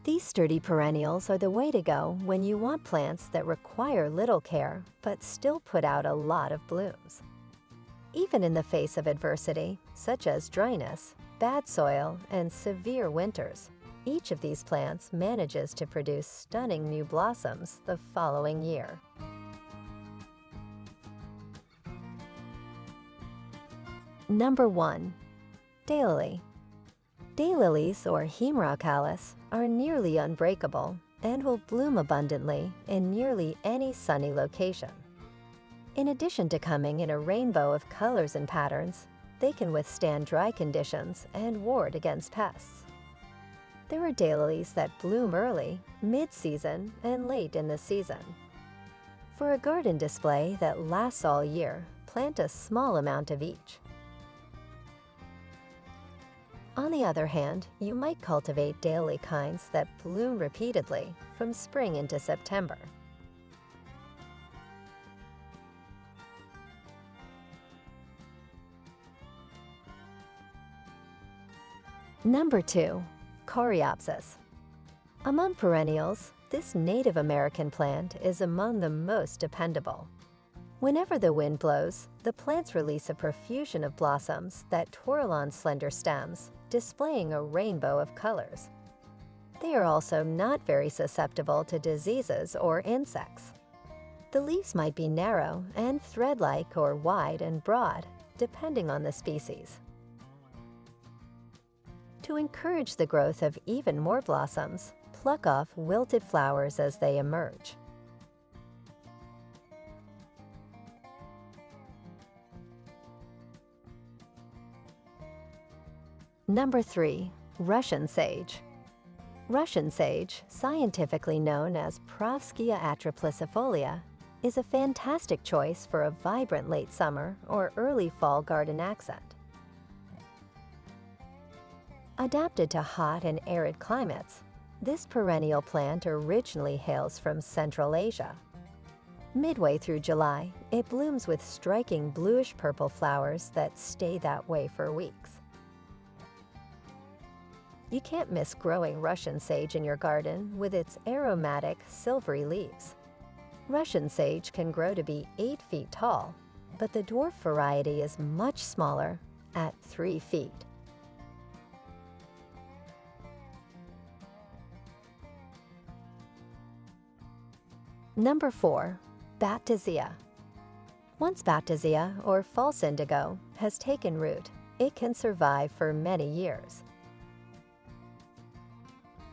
These sturdy perennials are the way to go when you want plants that require little care but still put out a lot of blooms. Even in the face of adversity, such as dryness, bad soil, and severe winters, each of these plants manages to produce stunning new blossoms the following year. Number 1. Daylily. Daylilies, or Hemeracalis, are nearly unbreakable and will bloom abundantly in nearly any sunny location. In addition to coming in a rainbow of colors and patterns, they can withstand dry conditions and ward against pests. There are daylilies that bloom early, mid-season, and late in the season. For a garden display that lasts all year, plant a small amount of each. On the other hand, you might cultivate daylily kinds that bloom repeatedly from spring into September. Number 2. Coreopsis. Among perennials, this Native American plant is among the most dependable. Whenever the wind blows, the plants release a profusion of blossoms that twirl on slender stems, displaying a rainbow of colors. They are also not very susceptible to diseases or insects. The leaves might be narrow and thread-like or wide and broad, depending on the species. To encourage the growth of even more blossoms, pluck off wilted flowers as they emerge. Number 3. Russian sage. Russian sage, scientifically known as Profskia atriplycifolia, is a fantastic choice for a vibrant late summer or early fall garden accent. Adapted to hot and arid climates, this perennial plant originally hails from Central Asia. Midway through July, it blooms with striking bluish-purple flowers that stay that way for weeks. You can't miss growing Russian sage in your garden with its aromatic, silvery leaves. Russian sage can grow to be 8 feet tall, but the dwarf variety is much smaller, at 3 feet. Number 4. Baptisia. Once Baptisia, or false indigo, has taken root, it can survive for many years.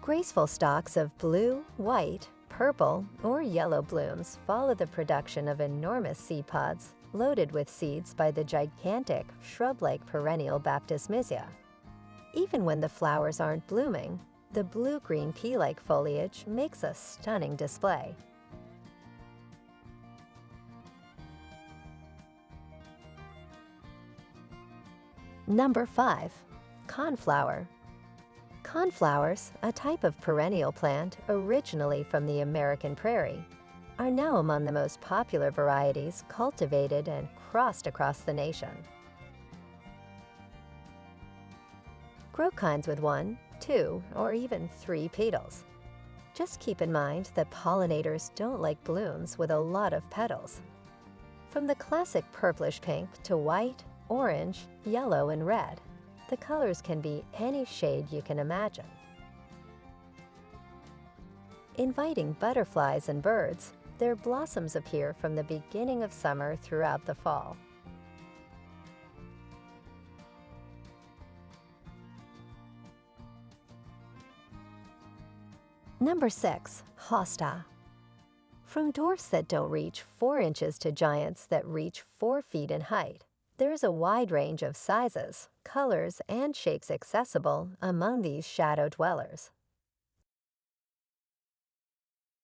Graceful stalks of blue, white, purple, or yellow blooms follow the production of enormous seed pods loaded with seeds by the gigantic, shrub-like perennial Baptisia. Even when the flowers aren't blooming, the blue-green pea-like foliage makes a stunning display. Number 5. Coneflower. Coneflowers, a type of perennial plant originally from the American prairie, are now among the most popular varieties cultivated and crossed across the nation. Grow kinds with 1, 2, or even 3 petals. Just keep in mind that pollinators don't like blooms with a lot of petals. From the classic purplish pink to white, orange, yellow, and red, the colors can be any shade you can imagine. Inviting butterflies and birds, their blossoms appear from the beginning of summer throughout the fall. Number 6. Hosta. From dwarfs that don't reach 4 inches to giants that reach 4 feet in height, there is a wide range of sizes, colors, and shapes accessible among these shadow dwellers.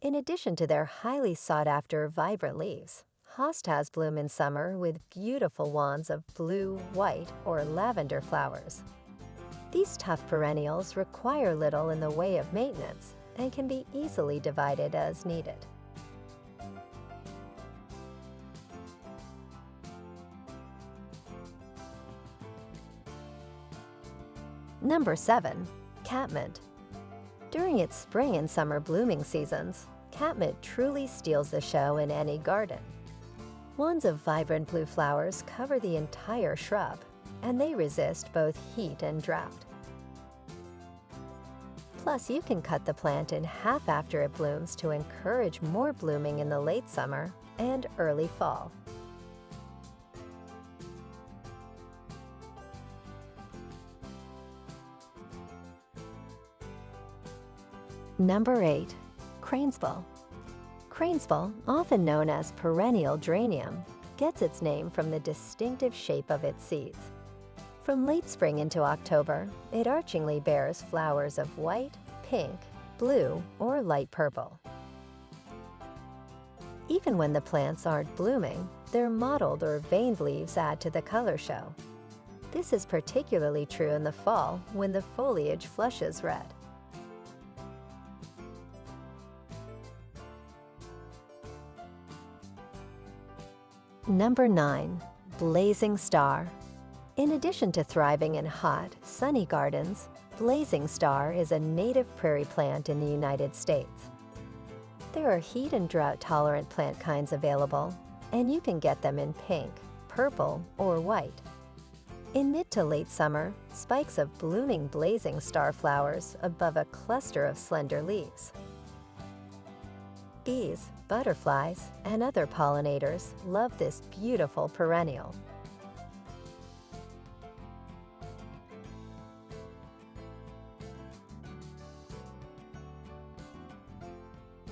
In addition to their highly sought-after vibrant leaves, hostas bloom in summer with beautiful wands of blue, white, or lavender flowers. These tough perennials require little in the way of maintenance and can be easily divided as needed. Number 7. Catmint. During its spring and summer blooming seasons, Catmint truly steals the show in any garden. Wands of vibrant blue flowers cover the entire shrub, and they resist both heat and drought. Plus, you can cut the plant in half after it blooms to encourage more blooming in the late summer and early fall. Number 8. Cranesbill. Cranesbill, often known as perennial geranium, gets its name from the distinctive shape of its seeds. From late spring into October, it archingly bears flowers of white, pink, blue, or light purple. Even when the plants aren't blooming, their mottled or veined leaves add to the color show. This is particularly true in the fall when the foliage flushes red. Number 9. Blazing Star. In addition to thriving in hot, sunny gardens, Blazing Star is a native prairie plant in the United States. There are heat and drought-tolerant plant kinds available, and you can get them in pink, purple, or white. In mid to late summer, spikes of blooming blazing star flowers above a cluster of slender leaves. Bees, butterflies, and other pollinators love this beautiful perennial.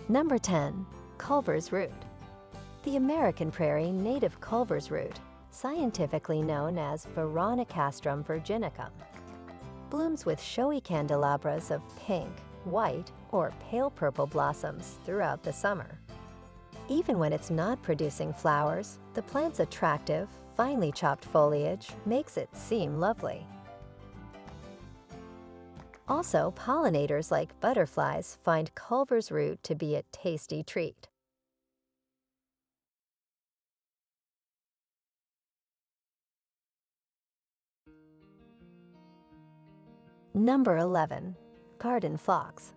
Number 10. Culver's root. The American prairie native Culver's root, scientifically known as Veronicastrum virginicum, blooms with showy candelabras of pink, white, or pale purple blossoms throughout the summer. Even when it's not producing flowers, the plant's attractive, finely chopped foliage makes it seem lovely. Also, pollinators like butterflies find Culver's root to be a tasty treat. Number 11. Garden Phlox.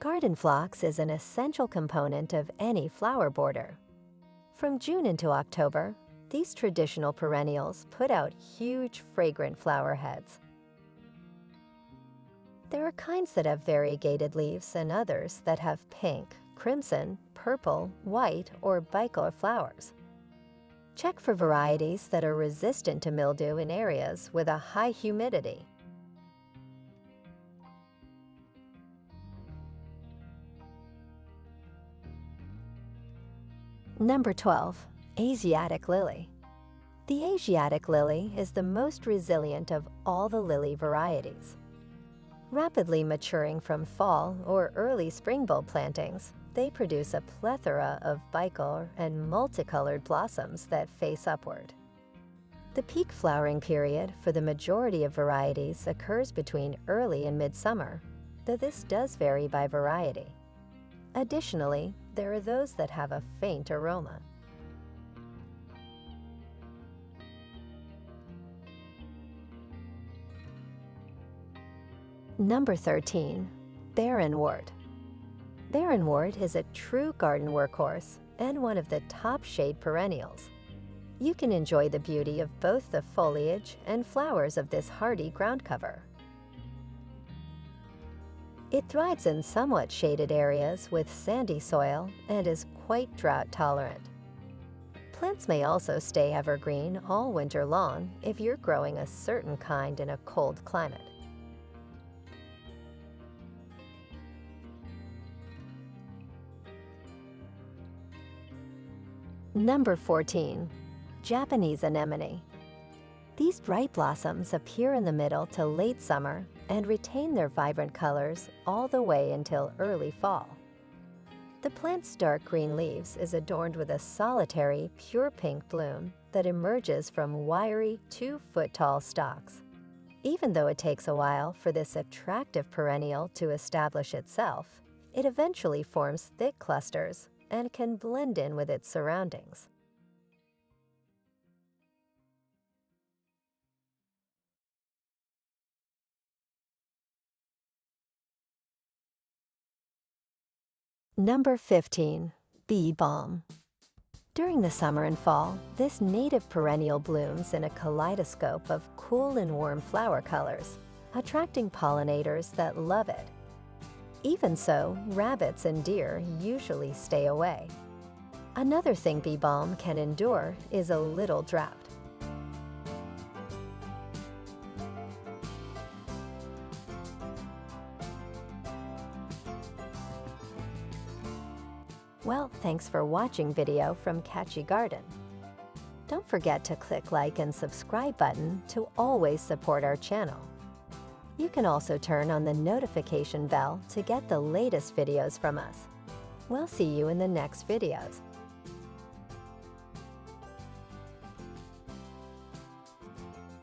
Garden phlox is an essential component of any flower border. From June into October, these traditional perennials put out huge, fragrant flower heads. There are kinds that have variegated leaves and others that have pink, crimson, purple, white, or bicolor flowers. Check for varieties that are resistant to mildew in areas with a high humidity. Number 12. Asiatic Lily. The Asiatic Lily is the most resilient of all the lily varieties. Rapidly maturing from fall or early spring bulb plantings, they produce a plethora of bicolor and multicolored blossoms that face upward. The peak flowering period for the majority of varieties occurs between early and midsummer, though this does vary by variety. Additionally, there are those that have a faint aroma. Number 13. Barrenwort. Barrenwort is a true garden workhorse and one of the top shade perennials. You can enjoy the beauty of both the foliage and flowers of this hardy ground cover. It thrives in somewhat shaded areas with sandy soil and is quite drought tolerant. Plants may also stay evergreen all winter long if you're growing a certain kind in a cold climate. Number 14. Japanese Anemone. These bright blossoms appear in the middle to late summer and retain their vibrant colors all the way until early fall. The plant's dark green leaves is adorned with a solitary, pure pink bloom that emerges from wiry, 2-foot-tall stalks. Even though it takes a while for this attractive perennial to establish itself, it eventually forms thick clusters and can blend in with its surroundings. Number 15. Bee Balm. During the summer and fall, this native perennial blooms in a kaleidoscope of cool and warm flower colors, attracting pollinators that love it. Even so, rabbits and deer usually stay away. Another thing bee balm can endure is a little drought. Well, thanks for watching video from Catchy Garden. Don't forget to click like and subscribe button to always support our channel. You can also turn on the notification bell to get the latest videos from us. We'll see you in the next videos.